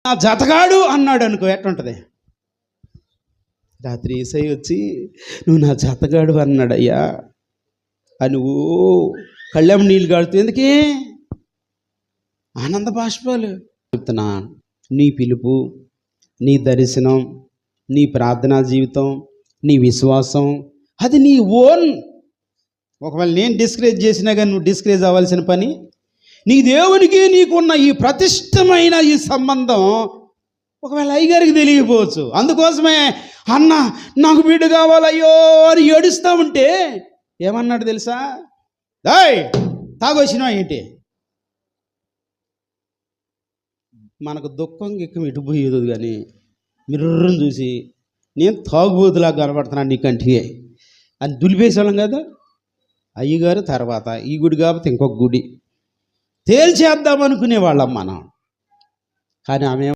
నా జతగాడు అన్నాడు అనుకో, ఎట్లుంటుంది? రాత్రి ఏసై వచ్చి నువ్వు నా జతగాడు అన్నాడయ్యా అని కళ్ళెం నీళ్ళు కాడుతూ, ఎందుకే? ఆనంద బాష్పాలు చెప్తున్నా. నీ పిలుపు, నీ దర్శనం, నీ ప్రార్థనా జీవితం, నీ విశ్వాసం, అది నీ ఓన్. ఒకవేళ నేను డిస్కరేజ్ చేసినా కానీ నువ్వు డిస్కరేజ్ అవ్వాల్సిన పని. నీ దేవునికి నీకున్న ఈ ప్రతిష్టమైన ఈ సంబంధం ఒకవేళ అయ్యగారికి తెలియకపోవచ్చు. అందుకోసమే అన్న నాకు బిడ్డ కావాలయ్యో అని ఏడుస్తూ ఉంటే ఏమన్నాడు తెలుసా? దాయ్ తాగొచ్చినా ఏంటి? మనకు దుఃఖం గిక్కం ఇటుపోయేది కానీ మిర్రని చూసి నేను తాగుబోతులా కనబడుతున్నాను నీ కంటికి అని దులిపేసేవాళ్ళం కదా. అయ్యగారు తర్వాత ఈ గుడి కాకపోతే ఇంకొక గుడి తేల్చేద్దామనుకునేవాళ్ళం మనం. కానీ ఆమె